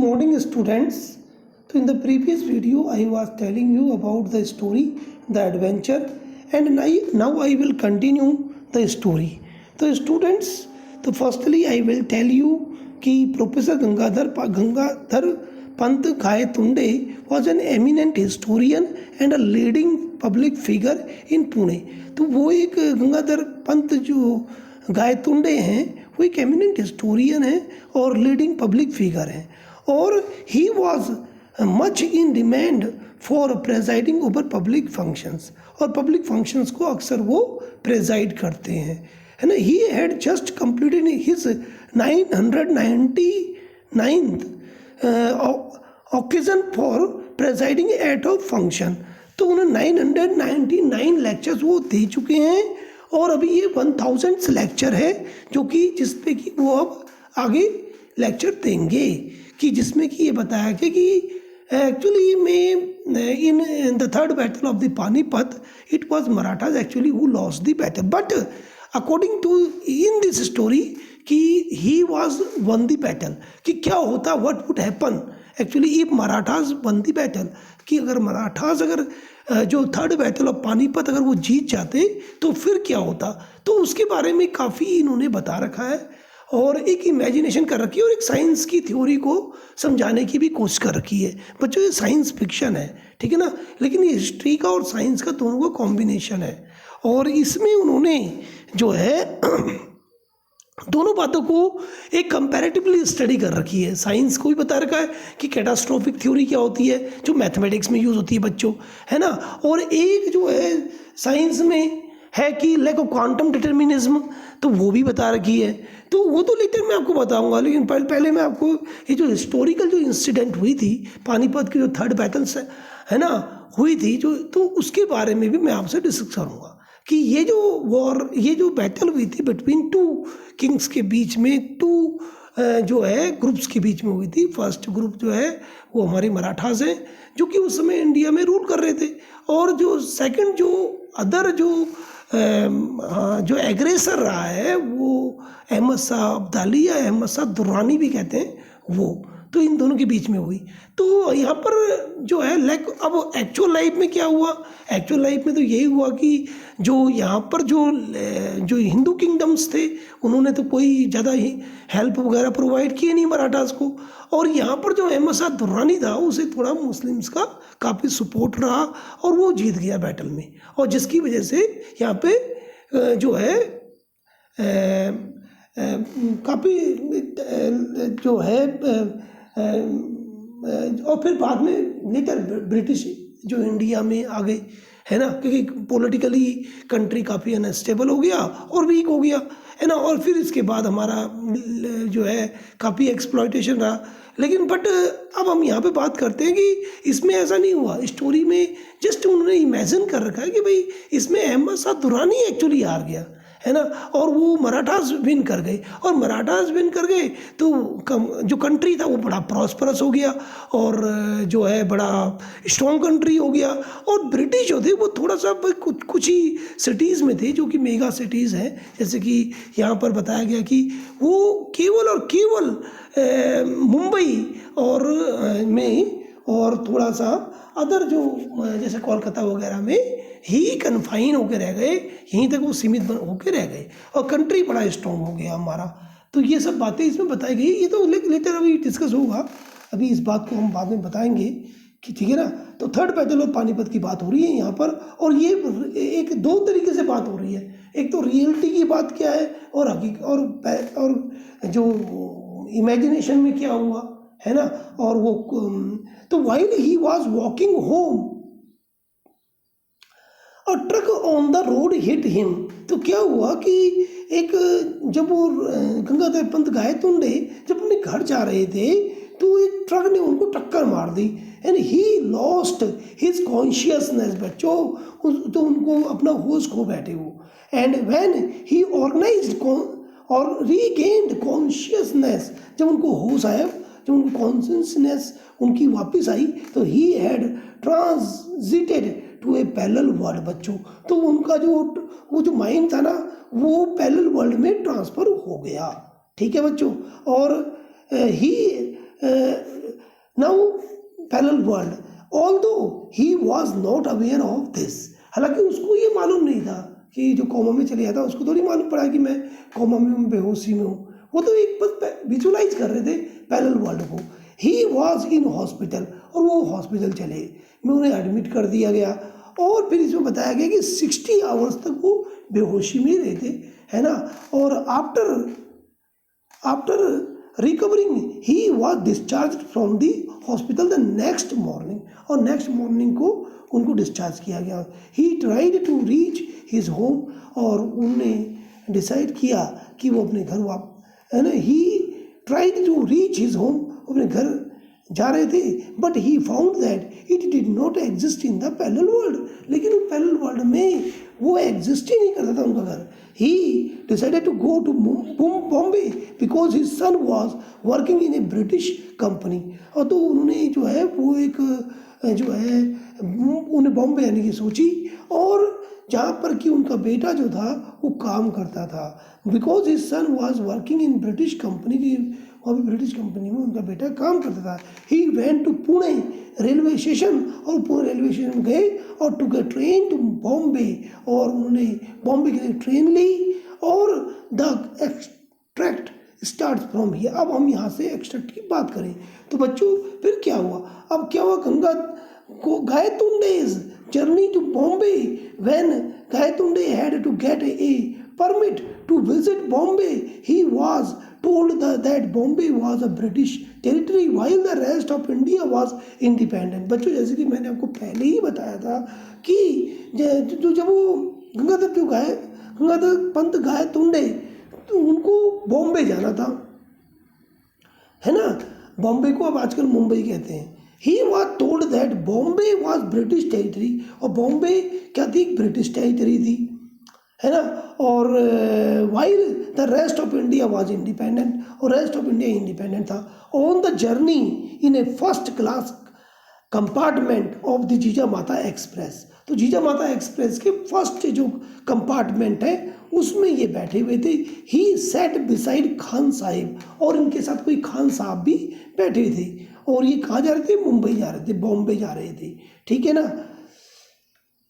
morning, students. So in the previous video, I was telling you about the story, the adventure, and now I will continue the story. So students, तो firstly I will tell you कि Professor Gangadhar Pant Gayatunde was an eminent historian and a leading public figure in Pune. तो वो एक गंगाधर पंत जो गायतुंडे हैं वो एक eminent historian है और लीडिंग पब्लिक फिगर हैं और he was much in demand for presiding over public functions और पब्लिक फंक्शंस को अक्सर वो प्रेजाइड करते हैं, है ना. He had just completed his 999th occasion for presiding at a function. तो उन्हें 999 लेक्चर्स वो दे चुके हैं और अभी ये 1000th लेक्चर है जो कि जिसपे कि वो अब आगे लेक्चर देंगे कि जिसमें कि ये बताया गया कि एक्चुअली में in the third battle of the Panipat it was Marathas actually who lost the battle but according to in this story कि he was won the battle कि क्या होता what would happen actually if Marathas won the battle कि अगर Marathas अगर जो third battle of Panipat अगर वो जीत जाते तो फिर क्या होता. तो उसके बारे में काफ़ी इन्होंने बता रखा है और एक इमेजिनेशन कर रखी है और एक साइंस की थ्योरी को समझाने की भी कोशिश कर रखी है. बच्चों ये साइंस फिक्शन है, ठीक है ना, लेकिन ये हिस्ट्री का और साइंस का दोनों का कॉम्बिनेशन है और इसमें उन्होंने जो है दोनों बातों को एक कंपैरेटिवली स्टडी कर रखी है. साइंस को भी बता रखा है कि कैटास्ट्रोफिक थ्योरी क्या होती है जो मैथमेटिक्स में यूज़ होती है बच्चों, है ना, और एक जो है साइंस में है कि लाइक ऑफ क्वांटम डिटर्मिनिज्म तो वो भी बता रखी है. तो वो तो लेटर मैं आपको बताऊंगा, लेकिन पहले मैं आपको ये जो हिस्टोरिकल जो इंसिडेंट हुई थी पानीपत की जो थर्ड बैटल्स है ना हुई थी जो तो उसके बारे में भी मैं आपसे डिस्कस करूँगा कि ये जो वॉर ये जो बैटल हुई थी बिटवीन टू किंग्स के बीच में टू जो है ग्रुप्स के बीच में हुई थी. फर्स्ट ग्रुप जो है वो हमारे मराठास हैं जो कि उस समय इंडिया में रूल कर रहे थे और जो सेकंड जो अदर जो एग्रेसर रहा है वो अहमद शाह अब्दाली या अहमद शाह दुर्रानी भी कहते हैं वो. तो इन दोनों के बीच में हुई. तो यहाँ पर जो है लाइक अब एक्चुअल लाइफ में क्या हुआ, एक्चुअल लाइफ में तो यही हुआ कि जो यहाँ पर जो हिंदू किंगडम्स थे उन्होंने तो कोई ज़्यादा ही हेल्प वगैरह प्रोवाइड किए नहीं मराठास को और यहाँ पर जो अहमद शाह दुर्रानी था उसे थोड़ा मुस्लिम्स का काफ़ी सपोर्ट रहा और वो जीत गया बैटल में और जिसकी वजह से यहाँ पे जो है काफ़ी जो है और फिर बाद में लेटर ब्रिटिश जो इंडिया में आ गए, है ना, क्योंकि पॉलिटिकली कंट्री काफ़ी अनस्टेबल हो गया और वीक हो गया, है ना, और फिर इसके बाद हमारा जो है काफ़ी एक्सप्लॉयटेशन रहा. लेकिन बट अब हम यहाँ पे बात करते हैं कि इसमें ऐसा नहीं हुआ. स्टोरी में जस्ट उन्होंने इमेजिन कर रखा है कि भाई इसमें अहमद शाह दुर्रानी एक्चुअली हार गया, है ना, और वो मराठास विन कर गए और मराठास विन कर गए तो जो कंट्री था वो बड़ा प्रॉस्परस हो गया और जो है बड़ा स्ट्रॉन्ग कंट्री हो गया. और ब्रिटिश जो थे वो थोड़ा सा कुछ ही सिटीज़ में थे जो कि मेगा सिटीज़ हैं, जैसे कि यहाँ पर बताया गया कि वो केवल और केवल मुंबई और में और थोड़ा सा अदर जो जैसे कोलकाता वगैरह में ही कन्फाइन होकर रह गए, यहीं तक वो सीमित होकर रह गए और कंट्री बड़ा स्ट्रॉन्ग हो गया हमारा. तो ये सब बातें इसमें बताई गई. ये तो लेटर अभी डिस्कस होगा, अभी इस बात को हम बाद में बताएंगे कि ठीक है ना. तो थर्ड बैटल ऑफ पानीपत की बात हो रही है यहाँ पर और ये एक दो तरीके से बात हो रही है. एक तो रियलिटी की बात क्या है और हकीकत और जो इमेजिनेशन में क्या हुआ, है ना. और वो तो while he was walking home और truck on the road hit him. तो क्या हुआ कि एक जब वो गंगाधर पंत गायतुंडे जब अपने घर जा रहे थे तो एक ट्रक ने उनको टक्कर मार दी and he lost his consciousness. बच्चों तो उनको अपना होश खो बैठे वो. एंड व्हेन ही ऑर्गेनाइज्ड और रीगेन्ड कॉन्शियसनेस, जब उनको होश आया, जब उनको कॉन्शियसनेस उनकी वापस आई तो he had transited to a parallel world. बच्चों तो उनका वो जो माइंड था ना वो पैरेलल वर्ल्ड में ट्रांसफ़र हो गया, ठीक है बच्चों. और he now parallel world, although he was not aware of this, हालांकि उसको ये मालूम नहीं था कि जो कोमा में चले जाता, उसको थोड़ी मालूम पड़ा कि मैं कोमा में हूँ, बेहोशी में हूँ। वो तो एक बस विजुलाइज कर रहे थे पैरेलल वर्ल्ड को। ही वॉज इन हॉस्पिटल, और वो हॉस्पिटल चले, में उन्हें एडमिट कर दिया गया, और फिर इसमें बताया गया कि 60 आवर्स तक वो बेहोशी में ही रहे थे, है ना। और after recovering he was discharge from the hospital the next morning, और नेक्स्ट मॉर्निंग को उनको डिस्चार्ज किया गया। He tried to reach his home, और उन्होंने डिसाइड किया कि वो अपने घर है ना, he tried to reach his home, अपने घर जा रहे थे, but he found that it did not exist in the parallel world, लेकिन वो पैरेलल वर्ल्ड में वो एग्जिस्ट ही नहीं करता था उनका घर। He decided to go to Bombay because his son was working in a British company, और तो उन्होंने जो है वो एक जो है उन्हें बॉम्बे आने की सोची, और जहाँ पर कि उनका बेटा जो था वो काम करता था, because his son was working in British company, की वहाँ भी ब्रिटिश कंपनी में उनका बेटा काम करता था। He went to Pune railway station, और पुणे रेलवे स्टेशन गए और to get train to Bombay, और उन्होंने बॉम्बे के लिए ट्रेन ली, और the extract start from here. अब हम यहाँ से एक्सट्रैक्ट की बात करें तो बच्चों फिर क्या हुआ, अब क्या हुआ, गंगा को गायतुंडे's journey to Bombay, when Gayatunde had to get a permit to visit Bombay, he was told that Bombay was a British territory while the rest of India was independent। बच्चों जैसे कि मैंने आपको पहले ही बताया था कि जब वो गंगाधर पंत गायतुंडे, तो उनको बॉम्बे जाना था, है ना। बॉम्बे को अब आजकल मुंबई कहते हैं। He was told that Bombay was British territory, और बॉम्बे क्या थी, ब्रिटिश टेरिटरी थी, है ना। और while the rest of India was independent, और रेस्ट ऑफ इंडिया इंडिपेंडेंट था। On the journey in A first class compartment of the जीजा माता एक्सप्रेस, तो जीजा माता एक्सप्रेस के फर्स्ट जो कंपार्टमेंट है उसमें ये बैठे हुए थे। ही सेट बिसाइड खान साहिब, और इनके साथ कोई खान साहब भी बैठे थे, और ये कहाँ जा रहे थे, मुंबई जा रहे थे, बॉम्बे जा रहे थे, ठीक है ना।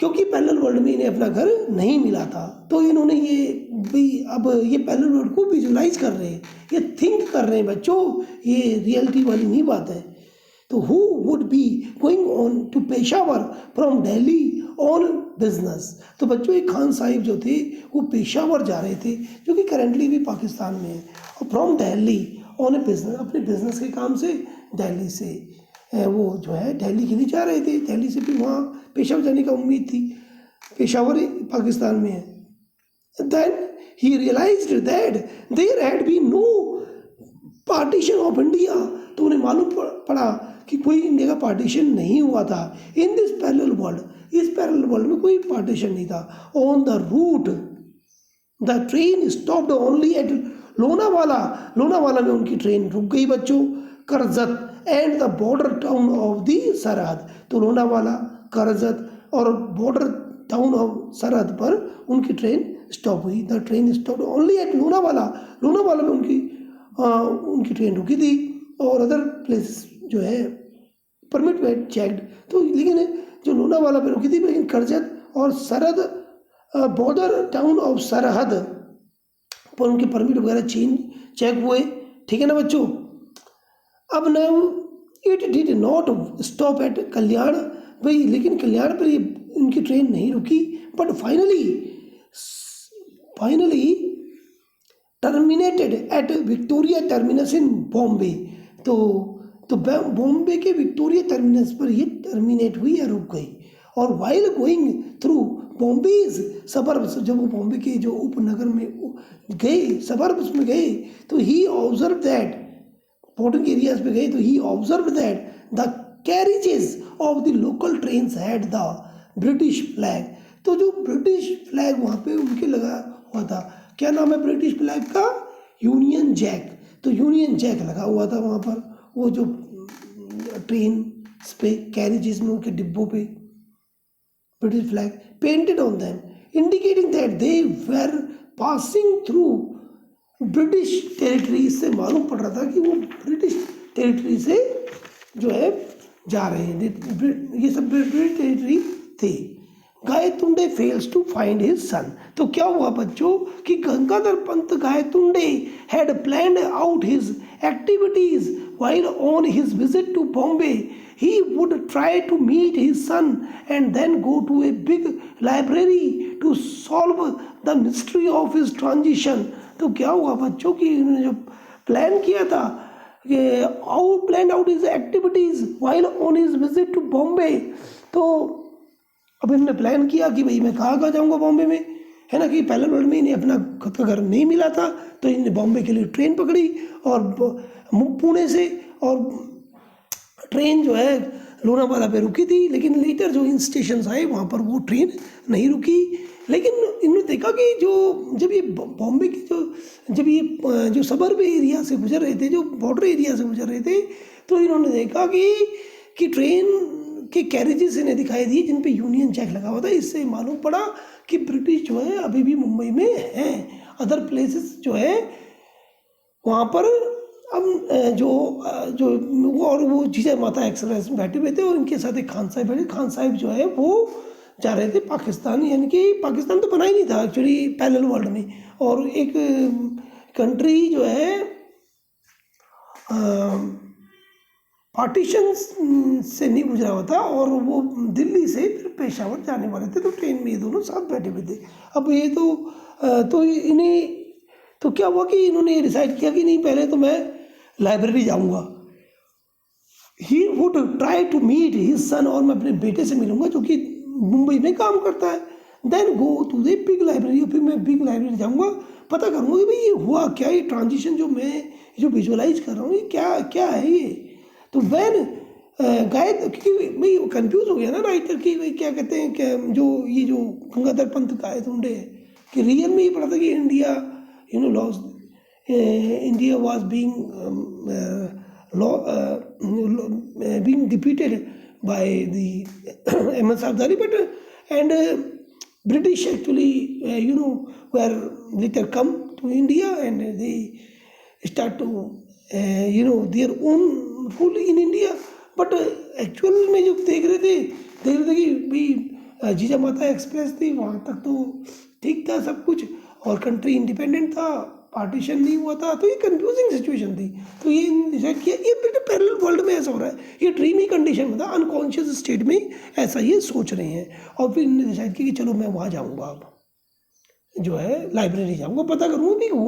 क्योंकि पैरेलल वर्ल्ड में इन्हें अपना घर नहीं मिला था, तो इन्होंने ये भी अब ये पैरेलल वर्ल्ड को विजुलाइज कर रहे हैं, ये थिंक कर रहे हैं बच्चों, ये रियलिटी वाली नहीं बात है। तो who would be going on to Peshawar from Delhi on business, तो बच्चों एक खान साहिब जो थे वो पेशावर जा रहे थे, जो कि करेंटली भी पाकिस्तान में है, और from Delhi on A business, अपने बिजनेस के काम से दिल्ली से वो जो है दिल्ली के लिए जा रहे थे। दिल्ली से फिर वहाँ पेशावर जाने का उम्मीद थी, पेशावर पाकिस्तान में है। Then he realised that there had been no partition of India, तो उन्हें मालूम पड़ा कि कोई इंडिया का पार्टीशन नहीं हुआ था। इन दिस पैरेलल वर्ल्ड, इस पैरेलल वर्ल्ड में कोई पार्टीशन नहीं था। On the route the train stopped only at Lonavala, Lonavala में उनकी ट्रेन रुक गई बच्चों। Karjat and the border town of the Sarhad, तो लोनावाला, करजत और बॉर्डर टाउन ऑफ सरहद पर उनकी ट्रेन स्टॉप हुई। The train stop only at Lonavala, Lonavala में उनकी ट्रेन रुकी थी, और अदर प्लेसेस जो है परमिट वेट चेक्ड, तो लेकिन जो लोनावाला पे रुकी थी, लेकिन करजत और सरहद बॉर्डर टाउन ऑफ सरहद पर उनके परमिट वगैरह चेक हुए, ठीक है ना बच्चों। अब ना it did not stop at Kalyan, भाई लेकिन कल्याण पर ये इनकी ट्रेन नहीं रुकी, but finally terminated at Victoria Terminus in Bombay, तो बॉम्बे के विक्टोरिया टर्मिनस पर ये टर्मिनेट हुई या रुक गई। और वाइल गोइंग थ्रू बॉम्बेज सबर्ब्स, जब वो बॉम्बे के जो उपनगर में गए, सबर्ब्स में गए, तो he observe that, porting areas पे गए, तो he observe that the carriages of the local trains had the British flag, तो जो ब्रिटिश फ्लैग वहाँ पे उनके लगा हुआ था, क्या नाम है ब्रिटिश फ्लैग का, यूनियन जैक, तो यूनियन जैक लगा हुआ था वहाँ पर, वो जो ट्रेन पे कैरिजेस में उनके डिब्बों पे British flag painted on them indicating that they were passing through British territory. से मालूम पड़ रहा था कि वो ब्रिटिश टेरिटरी से जो है जा रहे हैं, ये सब ब्रिटिश टेरिटरी थे। Gaitonde fails to find his son. तो क्या हुआ बच्चों कि Gangadhar Pant Gaitonde had planned out his activities while on his visit to Bombay. He would try to meet his son and then go to a big library to solve the mystery of his transition. तो क्या हुआ बच्चों कि उन्होंने जो plan किया था plan out his activities while on his visit to Bombay, तो अब इन्होंने प्लान किया कि भाई मैं कहाँ जाऊँगा बॉम्बे में, है ना, कि पहले वर्ल्ड में इन्हें अपना खुद का घर नहीं मिला था, तो इन्हें बॉम्बे के लिए ट्रेन पकड़ी और पुणे से, और ट्रेन जो है लोनावाला पे रुकी थी, लेकिन लेटर जो इन स्टेशन आए वहाँ पर वो ट्रेन नहीं रुकी। लेकिन इन्होंने देखा कि जब ये बॉम्बे की जब ये जो सबर्ब एरिया से गुजर रहे थे, जो बॉर्डर एरिया से गुजर रहे थे, तो इन्होंने देखा कि ट्रेन के कैरेजेस इन्हें दिखाई दिए जिन पे यूनियन जैक लगा हुआ था। इससे मालूम पड़ा कि ब्रिटिश जो है अभी भी मुंबई में हैं। अदर प्लेसेस जो है वहाँ पर अब जो वो जीजा माता एक्सप्रेस में बैठे हुए थे और इनके साथ एक खान साहिब बैठे। खान साहिब जो है वो जा रहे थे पाकिस्तान, यानी कि पाकिस्तान तो बना ही नहीं था एक्चुअली पैरेलल वर्ल्ड में, और एक कंट्री जो है पार्टीशन से नहीं गुजरा हुआ था, और वो दिल्ली से फिर पेशावर जाने वाले थे, तो ट्रेन में ये दोनों साथ बैठे हुए थे। अब ये तो इन्हें तो क्या हुआ कि इन्होंने ये डिसाइड किया कि नहीं, पहले तो मैं लाइब्रेरी जाऊंगा। He would try to meet his son, और मैं अपने बेटे से मिलूंगा जो कि मुंबई में काम करता है। Then go to the big library, फिर मैं बिग लाइब्रेरी जाऊंगा, पता करूंगा कि भाई ये हुआ क्या, ये ट्रांजिशन जो विजुअलाइज कर रहा हूँ ये क्या है ये। तो वैन क्योंकि भाई कंफ्यूज हो गया ना राइटर की, भाई क्या कहते हैं कि जो गंगाधर पंत गायतुंडे कि रियल में ये पढ़ा था कि India lost, India was being defeated by the Ahmad Safdari, but British actually were later come to India and they start to their own rule in India. But actual में जो देख रहे थे कि भाई जीजा माता एक्सप्रेस थी, वहाँ तक तो ठीक था सब कुछ, और कंट्री इंडिपेंडेंट था, पार्टीशन नहीं हुआ था, तो ये कंफ्यूजिंग सिचुएशन थी। तो ये डिसाइड किया ये पैरेलल वर्ल्ड में ऐसा हो रहा है, ये ड्रीमी कंडीशन में था, अनकॉन्शियस स्टेट में ऐसा ये सोच रहे हैं। और फिर इन्होंने डिसाइड किया कि चलो मैं वहाँ जाऊँगा, अब जो है लाइब्रेरी जाऊँगा, पता करूँगा कि हुआ